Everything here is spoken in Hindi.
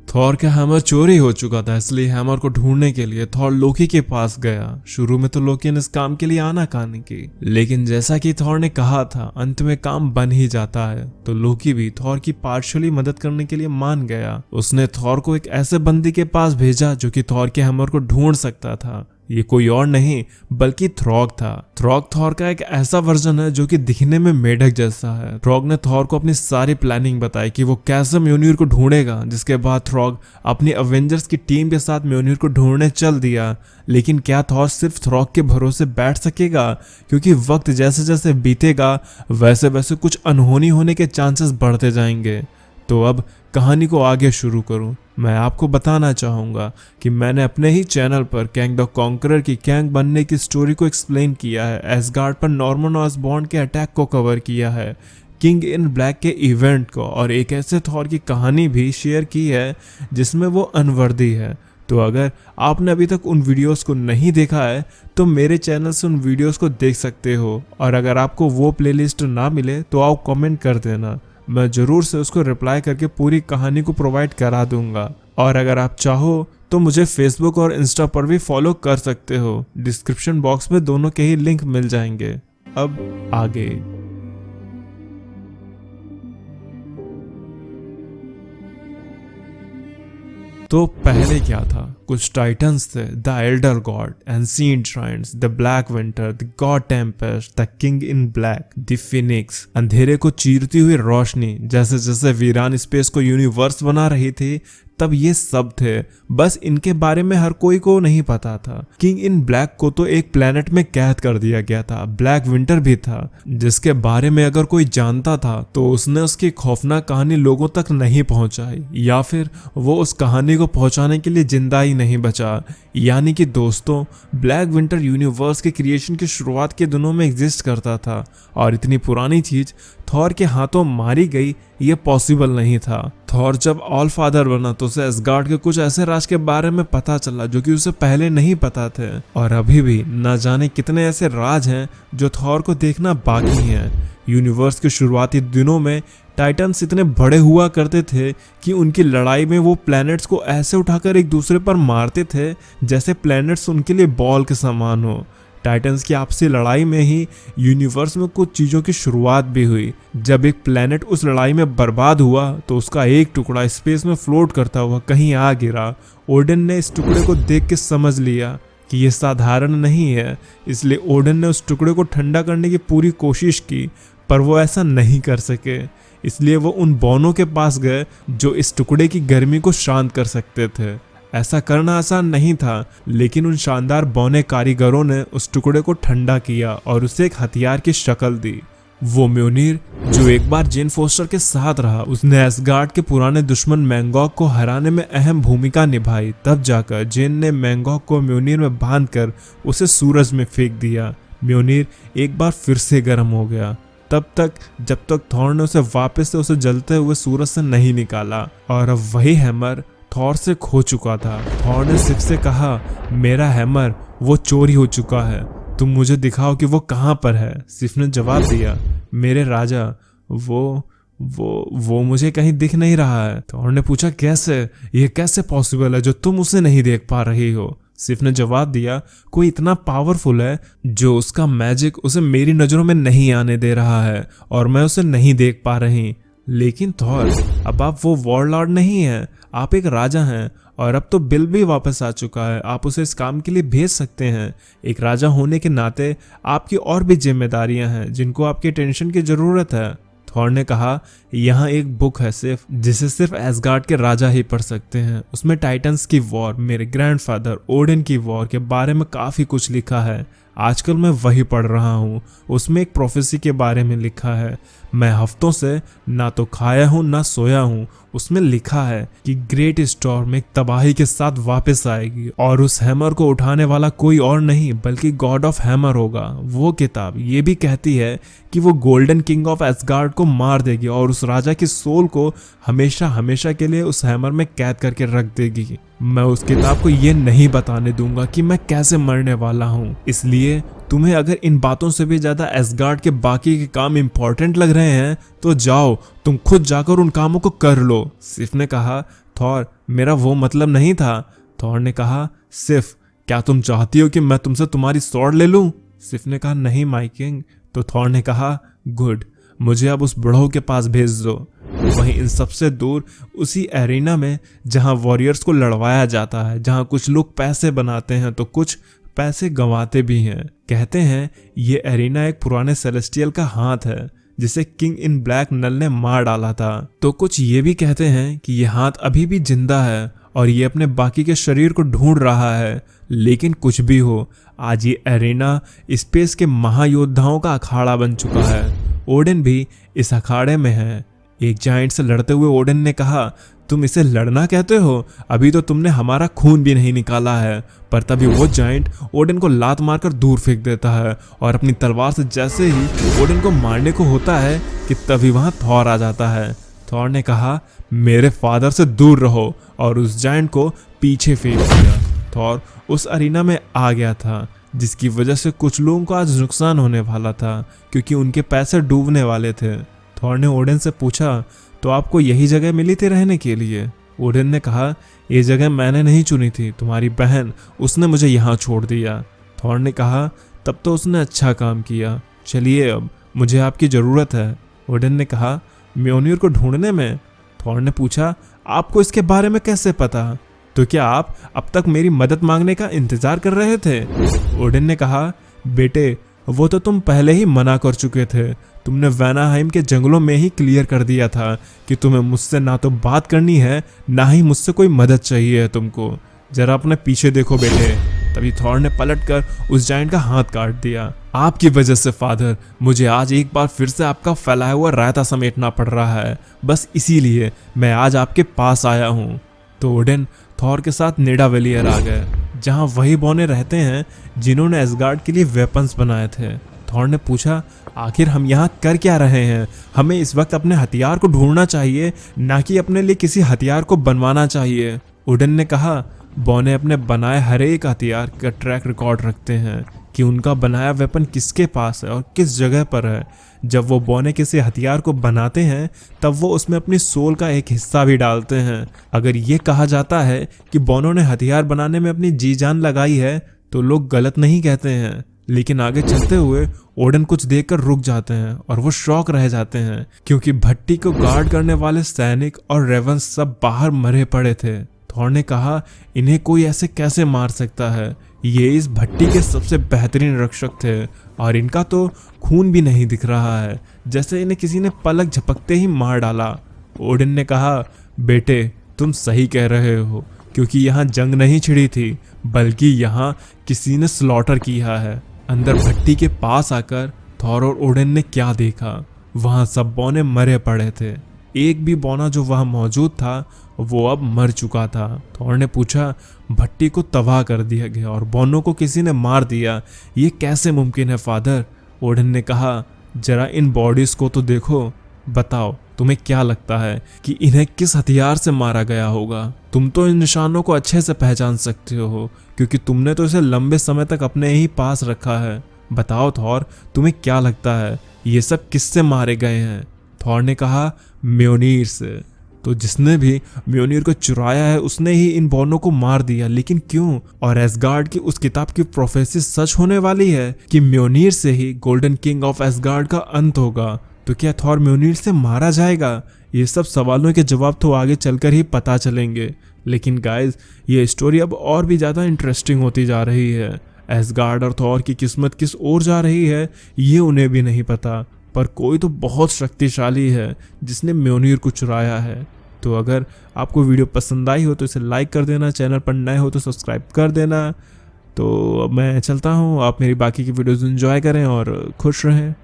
थॉर का हैमर चोरी हो चुका था, इसलिए हैमर को ढूंढने के लिए थॉर लोकी के पास गया। शुरू में तो लोकी ने इस काम के लिए आनाकानी की, लेकिन जैसा कि थॉर ने कहा था अंत में काम बन ही जाता है, तो लोकी भी थॉर की पार्शियली मदद करने के लिए मान गया। उसने थॉर को एक ऐसे बंदी के पास भेजा जो कि थॉर के हैमर को ढूंढ सकता था। ये कोई और नहीं बल्कि थ्रॉग था। थ्रॉग थॉर का एक ऐसा वर्जन है जो कि दिखने में मेढक जैसा है। थ्रॉग ने थॉर को अपनी सारी प्लानिंग बताई कि वो कैसे म्योनिर को ढूंढेगा, जिसके बाद थ्रॉग अपनी अवेंजर्स की टीम के साथ म्योनिर को ढूंढने चल दिया। लेकिन क्या थॉर सिर्फ थ्रॉग के भरोसे बैठ सकेगा? क्योंकि वक्त जैसे जैसे बीतेगा वैसे वैसे कुछ अनहोनी होने के चांसेस बढ़ते जाएंगे। तो अब कहानी को आगे शुरू करूं, मैं आपको बताना चाहूँगा कि मैंने अपने ही चैनल पर कैंग द कॉन्करर की कैंग बनने की स्टोरी को एक्सप्लेन किया है, एसगार्ड पर नॉर्मन ऑसबॉर्न के अटैक को कवर किया है, किंग इन ब्लैक के इवेंट को, और एक ऐसे थॉर की कहानी भी शेयर की है जिसमें वो अनवर्दी है। तो अगर आपने अभी तक उन वीडियोस को नहीं देखा है तो मेरे चैनल से उन वीडियोस को देख सकते हो, और अगर आपको वो प्लेलिस्ट ना मिले तो आप कमेंट कर देना, मैं जरूर से उसको रिप्लाई करके पूरी कहानी को प्रोवाइड करा दूंगा। और अगर आप चाहो तो मुझे फेसबुक और इंस्टा पर भी फॉलो कर सकते हो, डिस्क्रिप्शन बॉक्स में दोनों के ही लिंक मिल जाएंगे। अब आगे तो पहले क्या था? कुछ टाइटन्स थे, the Elder God, ancient shrines, the black winter, the God Tempest, the king in black, the Phoenix. अंधेरे को चीरती हुई रोशनी। जैसे जैसे वीरान स्पेस को यूनिवर्स बना रही थी तब ये सब थे, बस इनके बारे में हर कोई को नहीं पता था। किंग इन ब्लैक को तो एक प्लेनेट में कैद कर दिया गया था, ब्लैक विंटर भी था, जिसके बारे में अगर कोई जानता था तो उसने उसकी खौफनाक कहानी लोगों तक नहीं पहुंचाई, या फिर वो उस कहानी को पहुंचाने के लिए जिंदा ही नहीं बचा। यानी कि दोस्तों, ब्लैक विंटर यूनिवर्स के क्रिएशन की शुरुआत के दिनों में एग्जिस्ट करता था, और इतनी पुरानी चीज थॉर के हाथों मारी गई ये पॉसिबल नहीं था। थॉर जब ऑल फादर बना तो उसे एसगार्ड के कुछ ऐसे राज के बारे में पता चला जो कि उसे पहले नहीं पता थे, और अभी भी न जाने कितने ऐसे राज हैं जो थॉर को देखना बाकी हैं। यूनिवर्स के शुरुआती दिनों में टाइटन्स इतने बड़े हुआ करते थे कि उनकी लड़ाई में वो प्लैनेट्स को ऐसे उठाकर एक दूसरे पर मारते थे जैसे प्लैनेट्स उनके लिए बॉल के समान हो। टाइटन्स की आपसी लड़ाई में ही यूनिवर्स में कुछ चीज़ों की शुरुआत भी हुई। जब एक प्लैनेट उस लड़ाई में बर्बाद हुआ तो उसका एक टुकड़ा स्पेस में फ्लोट करता हुआ कहीं आ गिरा। ओडिन ने इस टुकड़े को देख के समझ लिया कि ये साधारण नहीं है, इसलिए ओडिन ने उस टुकड़े को ठंडा करने की पूरी कोशिश की, पर वो ऐसा नहीं कर सके। इसलिए वो उन बौनों के पास गए जो इस टुकड़े की गर्मी को शांत कर सकते थे। ऐसा करना आसान नहीं था, लेकिन उन शानदार बौने कारीगरों ने उस टुकड़े को ठंडा किया और उसे एक हथियार की शक्ल दी। वो म्योनिर जो एक बार जेन फोस्टर के साथ रहा, उसने एसगार्ड के पुराने दुश्मन मैंगॉक को हराने में अहम भूमिका निभाई। तब जाकर जेन ने मैंगॉक को म्योनिर में बांधकर उसे सूरज में फेंक दिया। म्योनिर एक बार फिर से गर्म हो गया, तब तक जब तक थॉर ने उसे वापस से उसे जलते हुए सूरज से नहीं निकाला। और अब वही हैमर थॉर से खो चुका था। थॉर ने सिफ से कहा, मेरा हैमर वो चोरी हो चुका है, तुम मुझे दिखाओ कि वो कहाँ पर है। सिफ ने जवाब दिया, मेरे राजा, वो मुझे कहीं दिख नहीं रहा है। थॉर ने पूछा, कैसे? ये कैसे पॉसिबल है जो तुम उसे नहीं देख पा रही हो? सिफ ने जवाब दिया, कोई इतना पावरफुल है जो उसका मैजिक उसे मेरी नजरों में नहीं आने दे रहा है और मैं उसे नहीं देख पा रही। लेकिन थॉर, अब आप वो वॉरलॉर्ड नहीं हैं, आप एक राजा हैं, और अब तो बिल भी वापस आ चुका है, आप उसे इस काम के लिए भेज सकते हैं। एक राजा होने के नाते आपकी और भी जिम्मेदारियां हैं जिनको आपकी अटेंशन की जरूरत है। थॉर ने कहा, यहाँ एक बुक है सिर्फ, जिसे सिर्फ एसगार्ड के राजा ही पढ़ सकते हैं। उसमें टाइटन्स की वॉर, मेरे ग्रैंडफादर ओडिन की वॉर के बारे में काफी कुछ लिखा है। आजकल मैं वही पढ़ रहा हूँ। उसमें एक प्रोफेसी के बारे में लिखा है। मैं हफ्तों से ना तो खाया हूँ ना सोया हूँ। उसमें लिखा है कि ग्रेट स्टॉर्म एक तबाही के साथ वापस आएगी और उस हैमर को उठाने वाला कोई और नहीं बल्कि गॉड ऑफ हैमर होगा। वो किताब ये भी कहती है कि वो गोल्डन किंग ऑफ एसगार्ड को मार देगी और उस राजा की सोल को हमेशा हमेशा के लिए उस हैमर में कैद करके रख देगी। मैं उस किताब को ये नहीं बताने दूंगा कि मैं कैसे मरने वाला हूँ। इसलिए तुम्हें अगर इन बातों से भी ज्यादा एसगार्ड के बाकी के काम इंपॉर्टेंट लग रहे हैं तो जाओ, तुम खुद जाकर उन कामों को कर लो। सिफ ने कहा, थॉर मेरा वो मतलब नहीं था। थॉर ने कहा, सिफ क्या तुम चाहती हो कि मैं तुमसे तुम्हारी स्वॉर्ड ले लूं? सिफ ने कहा, नहीं माय किंग। तो थॉर ने कहा, गुड, मुझे अब उस बुढ़ऊ के पास भेज दो। वहीं इन सबसे दूर उसी एरिना में जहां वॉरियर्स को लड़वाया जाता है, जहां कुछ लोग पैसे बनाते हैं तो कुछ पैसे गंवाते भी हैं। कहते हैं ये एरिना एक पुराने सेलेस्टियल का हाथ है जिसे किंग इन ब्लैक नल ने मार डाला था। तो कुछ ये भी कहते हैं कि ये हाथ अभी भी जिंदा है और ये अपने बाकी के शरीर को ढूंढ रहा है। लेकिन कुछ भी हो, आज ये एरिना स्पेस के महायोद्धाओं का अखाड़ा बन चुका है। ओडिन भी इस अखाड़े में है। एक जाइंट से लड़ते हुए ओडिन ने कहा, तुम इसे लड़ना कहते हो? अभी तो तुमने हमारा खून भी नहीं निकाला है। पर तभी वो जाइंट ओडिन को लात मारकर दूर फेंक देता है और अपनी तलवार से जैसे ही ओडिन को मारने को होता है कि तभी वहां थॉर आ जाता है। थॉर ने कहा, मेरे फादर से दूर रहो, और उस जाइंट को पीछे फेंक दिया। थॉर उस अरीना में आ गया था जिसकी वजह से कुछ लोगों को आज नुकसान होने वाला था क्योंकि उनके पैसे डूबने वाले थे। थॉर ने ओडिन से पूछा, तो आपको यही जगह मिली थी रहने के लिए? ओडिन ने कहा, ये जगह मैंने नहीं चुनी थी, तुम्हारी बहन, उसने मुझे यहाँ छोड़ दिया। थॉर ने कहा, तब तो उसने अच्छा काम किया, चलिए अब मुझे आपकी ज़रूरत है। ओडिन ने कहा, म्योनिर को ढूंढने में? थॉर ने पूछा, आपको इसके बारे में कैसे पता? तो क्या आप अब तक मेरी मदद मांगने का इंतजार कर रहे थे? ओडिन ने कहा, बेटे वो तो तुम पहले ही मना कर चुके थे। तुमने वैनाहाइम के जंगलों में ही क्लियर कर दिया था कि तुम्हें मुझसे ना तो बात करनी है ना ही मुझसे कोई मदद चाहिए है तुमको। जरा अपने पीछे देखो बेटे। तभी थॉर ने पलटकर उस जाइंट का हाथ काट दिया। आपकी वजह से फादर, मुझे आज एक बार फिर से आपका फैलाया हुआ रायता समेटना पड़ रहा है। बस इसीलिए मैं आज आपके पास आया हूँ। तो ओडिन थॉर के साथ निडावेलियर आ गए, जहाँ वही बौने रहते हैं जिन्होंने एसगार्ड के लिए वेपन्स बनाए थे। थॉर ने पूछा, आखिर हम यहाँ कर क्या रहे हैं? हमें इस वक्त अपने हथियार को ढूंढना चाहिए, ना कि अपने लिए किसी हथियार को बनवाना चाहिए। ओडिन ने कहा, बौने अपने बनाए हर एक हथियार का ट्रैक रिकॉर्ड रखते हैं कि उनका बनाया वेपन किसके पास है और किस जगह पर है। जब वो बौने किसी हथियार को बनाते हैं तब वो उसमें अपनी सोल का एक हिस्सा भी डालते हैं। अगर ये कहा जाता है कि बौनों ने हथियार बनाने में अपनी जी जान लगाई है तो लोग गलत नहीं कहते हैं। लेकिन आगे चलते हुए ओडिन कुछ देखकर रुक जाते हैं और वो शॉक रह जाते हैं क्योंकि भट्टी को गार्ड करने वाले सैनिक और रेवंस सब बाहर मरे पड़े थे। थॉर ने कहा, इन्हें कोई ऐसे कैसे मार सकता है? ये इस भट्टी के सबसे बेहतरीन रक्षक थे और इनका तो खून भी नहीं दिख रहा है, जैसे इन्हें किसी ने पलक झपकते ही मार डाला। ओडिन ने कहा, बेटे तुम सही कह रहे हो, क्योंकि यहाँ जंग नहीं छिड़ी थी बल्कि यहाँ किसी ने स्लॉटर किया है। अंदर भट्टी के पास आकर थॉर और ओडिन ने क्या देखा? वहाँ सब बौने मरे पड़े थे। एक भी बौना जो वहाँ मौजूद था वो अब मर चुका था। थॉर ने पूछा, भट्टी को तबाह कर दिया गया और बौनों को किसी ने मार दिया, ये कैसे मुमकिन है फादर? ओडिन ने कहा, जरा इन बॉडीज को तो देखो, बताओ तुम्हें क्या लगता है कि इन्हें किस हथियार से मारा गया होगा? तुम तो इन निशानों को अच्छे से पहचान सकते हो क्योंकि तुमने तो इसे लंबे समय तक अपने ही पास रखा है। बताओ थॉर, तुम्हें क्या लगता है ये सब किससे मारे गए हैं? थॉर ने कहा, म्योनिर से। तो जिसने भी म्योनिर को चुराया है उसने ही इन बौनों को मार दिया, लेकिन क्यों? और एसगार्ड की उस किताब की प्रोफेसी सच होने वाली है कि म्योनिर से ही गोल्डन किंग ऑफ एसगार्ड का अंत होगा। तो क्या थॉर म्योनिर से मारा जाएगा? ये सब सवालों के जवाब तो आगे चलकर ही पता चलेंगे। लेकिन गाइज, ये स्टोरी अब और भी ज़्यादा इंटरेस्टिंग होती जा रही है। एसगार्ड और थॉर की किस्मत किस ओर जा रही है ये उन्हें भी नहीं पता, पर कोई तो बहुत शक्तिशाली है जिसने म्योनिर को चुराया है। तो अगर आपको वीडियो पसंद आई हो तो इसे लाइक कर देना, चैनल पर नए हो तो सब्सक्राइब कर देना। तो अब मैं चलता हूँ, आप मेरी बाकी की वीडियोज़ एंजॉय करें और खुश रहें।